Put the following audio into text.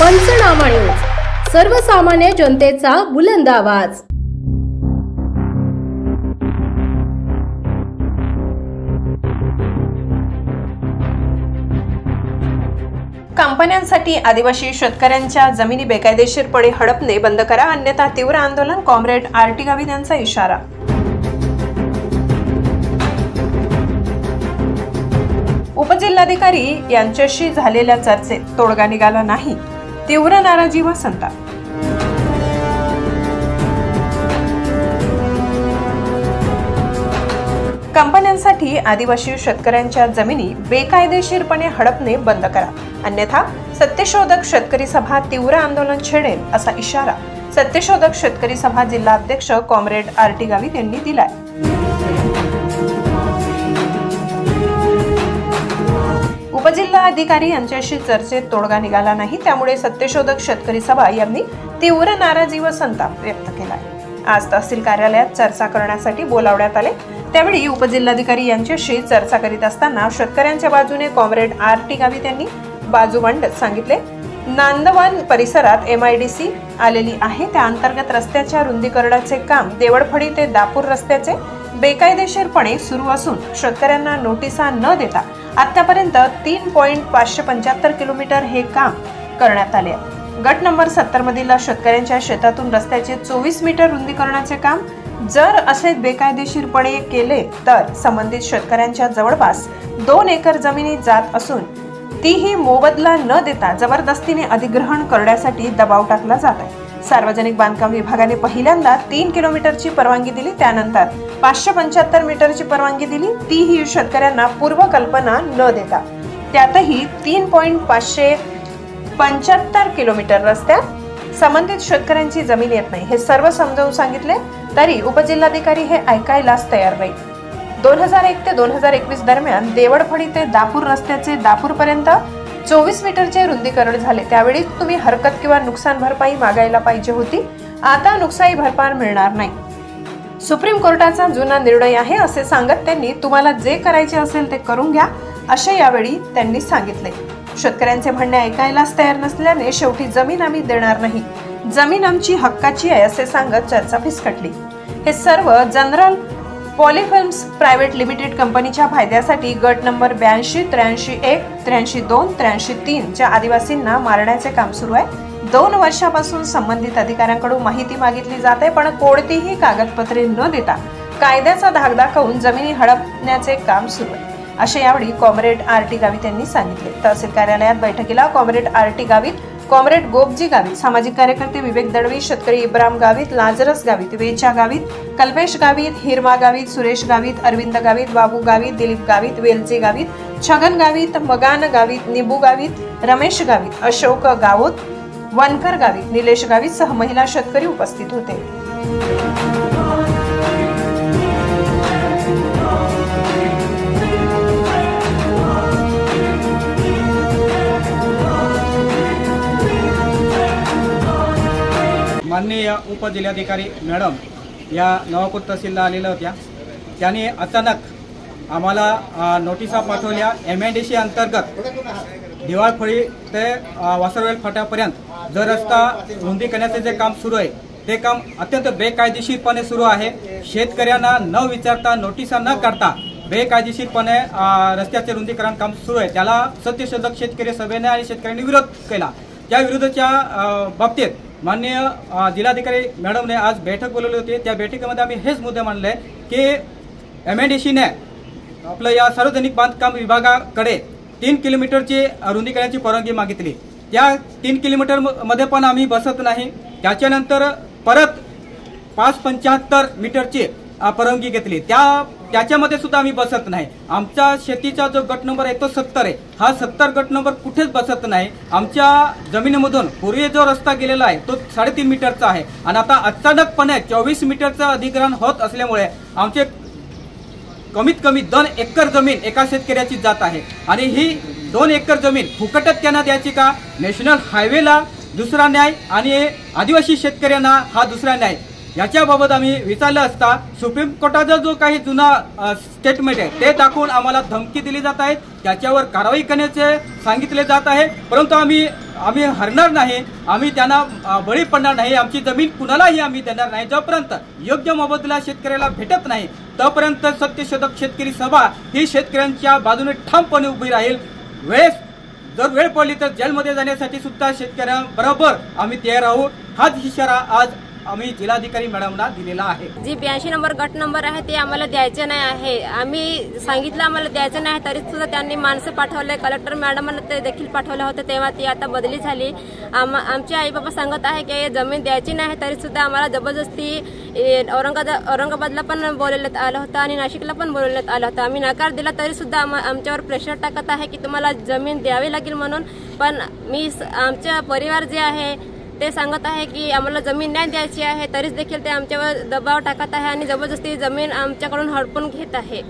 पंचनामा न्यूज, सर्वसामान्य जनतेचा बुलंद आवाज। कंपन्यांसाठी आदिवासी शेतकऱ्यांच्या जमिनी बेकायदेशीरपणे हडपणे बंद करा, अन्यथा तीव्र आंदोलन। कॉम्रेड आर.टी. गावित यांचा इशारा। उपजिल्हाधिकारी यांच्याशी झालेल्या चर्चेत तोडगा निघाला नाही, तीव्र नाराजी व संताप। कंपन्यांसाठी आदिवासी शेतकऱ्यांच्या जमिनी बेकायदेशीरपणे हडपणे बंद करा, अन्यथा सत्यशोधक शेतकरी सभा तीव्र आंदोलन छेडेल, असा इशारा सत्यशोधक शेतकरी सभा जिल्हा अध्यक्ष कॉम्रेड आर.टी. गावित यांनी दिलाय। उपजिल्हाधिकारी यांच्याशी चर्चेत तोडगा निघाला नाही, त्यामुळे सत्यशोधक शेतकरी सभा यांनी तीव्र नाराजी व संताप व्यक्त केलाय। आज तहसील कार्यालयात चर्चा करण्यासाठी बोलावण्यात आले, त्यावेळी उपजिल्हाधिकारी यांच्याशी चर्चा करीत असताना शेतकऱ्यांच्या बाजूने कॉम्रेड आर.टी. गावित यांनी बाजू मांडत सांगितले, नांदवन परिसरात MIDC आलेली आहे, त्या अंतर्गत रस्त्याच्या रुंदीकरणाचे काम देवळफळी ते दापूर रस्त्याचे बेकायदेशीरपणे सुरू असून शेतकऱ्यांना नोटिसा न देता आतापर्यंत 3.575 किलोमीटर हे काम करण्यात आले। गट नंबर 70 मधील शेतकऱ्यांच्या शेतातून रस्त्याचे 24 मीटर रुंदीकरणाचे काम जर असे बेकायदेशीरपणे केले तर संबंधित शेतकऱ्यांच्या जवळपास 2 एकर जमिनी जात असून तीही मोबदला न देता जबरदस्तीने अधिग्रहण करण्यासाठी दबाव टाकला जात आहे। सार्वजनिक बांधकाम विभागाने पहिल्यांदा 3 किलोमीटरची परवानगी दिली, त्यानंतर 575 मीटरची परवानगी दिली, तीही शेतकऱ्यांना पूर्वकल्पना न देता। त्यातही 3.575 किलोमीटर रस्त्यात संबंधित शेतकऱ्यांची जमीन येत नाही, हे सर्व समजावून सांगितले तरी उपजिल्हाधिकारी हे ऐकायलाच तयार नाही। 2001 ते 2021 दरम्यान देवळफळी ते दापूर रस्त्याचे दापूरपर्यंत 24 मीटरचे रुंदीकरण झाले, त्यावेळी तुम्ही हरकत किंवा नुकसान भरपाई मागायला पाहिजे होती, आता नुकसानी भरपाई मिळणार नाही। सुप्रीम कोर्टाचा जुना निर्णय आहे असे सांगत त्यांनी तुम्हाला जे करायचे असेल ते करून घ्या, असे यावेळी त्यांनी सांगितले। शेतकऱ्यांचे म्हणणे ऐकायलाच तयार नसल्याने शेवटी जमीन आम्ही देणार नाही, जमीन आमची हक्काची आहे असे सांगत चर्चा फिसकटली। हे सर्व जनरल पॉलीफिल्म्स प्रायव्हेट लिमिटेड कंपनीच्या फायद्यासाठी गट नंबर 82, 83-1, 83-2, 83-3 च्या आदिवासींना मारण्याचे काम सुरू आहे। 2 वर्षापासून संबंधित अधिकाऱ्यांकडून माहिती मागितली जाते, पण कोणतीही कागदपत्रे न देता कायद्याचा धाक दाखवून जमिनी हडपण्याचे काम सुरू आहे, असे यावेळी कॉम्रेड आर.टी. गावित यांनी सांगितले। तहसील कार्यालयात बैठकीला कॉम्रेड आर.टी. गावित, कॉम्रेड गोपजी गावित, सामाजिक कार्यकर्ते विवेक दळवी, शेतकरी इब्राहिम गावित, लाजरस गावित, वेचा गावित, कल्पेश गावित, हिरमा गावित, सुरेश गावित, अरविंद गावित, बाबू गावित, दिलीप गावित, वेलजी गावित, छगन गावित, मगान गावित, निबू गावित, रमेश गावित, अशोक गावत, वनकर गावित, निलेश गावित सह महिला शेतकरी उपस्थित होते। माननीय उपजिल्हाधिकारी मॅडम या नवापूर तहसीलला आलेल्या होत्या, त्यांनी अचानक आम्हाला नोटिसा पाठवल्या। MIDC अंतर्गत दिवाळफळी ते वासरवेल फाट्यापर्यंत जो रस्ता रुंदीकरणाचे जे काम सुरू आहे ते काम अत्यंत बेकायदेशीरपणे सुरू आहे। शेतकऱ्यांना न विचारता, नोटिसा न करता बेकायदेशीरपणे रस्त्याचे रुंदीकरण काम सुरू आहे, त्याला सत्यशोधक शेतकरी सभेने आणि शेतकऱ्यांनी विरोध केला। त्या विरोधाच्या बाबतीत माननीय जिल्हाधिकारी मॅडमने आज बैठक बोलवली होती। त्या बैठकीमध्ये आम्ही हेच मुद्दे मांडले की MIDCने आपलं या सार्वजनिक बांधकाम विभागाकडे 3 किलोमीटरची रुंदीकरणाची परवानगी मागितली, त्या 3 किलोमीटर मध्ये पण आम्ही बसत नाही, त्याच्यानंतर परत 575 मीटरची परवानगी घेतली, त्याच्यामध्ये सुद्धा आम्ही बसत नाही। आमच्या शेतीचा जो गट नंबर आहे तो 70 आहे, हा 70 गट नंबर कुठेच बसत नाही। आमच्या जमिनीमधून पूर्वी जो रस्ता गेलेला आहे तो 3.5 मीटरचा आहे आणि आता अचानकपणे 24 मीटरचं अधिग्रहण होत असल्यामुळे आमचे कमीत कमी 2 एकर जमीन एका शेतकऱ्याची जात आहे आणि ही 2 एकर जमीन फुकटात त्यांना द्यायची का? नॅशनल हायवेला दुसरा न्याय आणि आदिवासी शेतकऱ्यांना हा दुसरा न्याय। याच्याबाबत आम्ही विचारलं असता सुप्रीम कोर्टाचा जो काही जुना स्टेटमेंट आहे ते दाखवून आम्हाला धमकी दिली जात आहे, त्याच्यावर कारवाई करण्याचे सांगितले जात आहे. परंतु आम्ही हरणार नाही, आम्ही त्यांना बळी पडणार नाही, आमची जमीन कुणालाही आम्ही देणार नाही. जोपर्यंत योग्य मोबदला शेतकऱ्याला भेटत नाही तोपर्यंत सत्यशोधक शेतकरी सभा ही शेतकऱ्यांच्या बाजूने ठामपणे उभी राहील. जर वेळ पडली तर जेलमध्ये जाण्यासाठी सुद्धा शेतकऱ्यांबरोबर आम्ही तयार आहोत. हाच इशारा आज आम्ही जिल्हाधिकारी मॅडमना दिलेला आहे. जी 82 नंबर गट नंबर आहे ते आम्हाला द्यायचे नाही आहे. आम्ही सांगितलं आम्हाला द्यायचं नाही, तरी सुद्धा त्यांनी माणसं पाठवले. कलेक्टर मॅडमना ते देखील पाठवलं होतं, तेव्हा ती आता बदली झाली. आमचे आई बाबा सांगत आहे की जमीन द्यायची नाही, तरी सुद्धा आम्हाला जबरदस्ती औरंगाबादला पण बोलवण्यात आलं होतं आणि नाशिकला पण बोलवण्यात आलं होतं. आम्ही नकार दिला तरी सुद्धा आमच्यावर प्रेशर टाकत आहे की तुम्हाला जमीन द्यावी लागेल म्हणून. पण आमच्या परिवार जे आहे ते सांगत आहे की आम्हाला जमीन नाही द्यायची आहे, तरीच देखील ते आमच्यावर दबाव टाकत आहे आणि जबरदस्ती जमीन आमच्याकडून हडपून घेत आहे.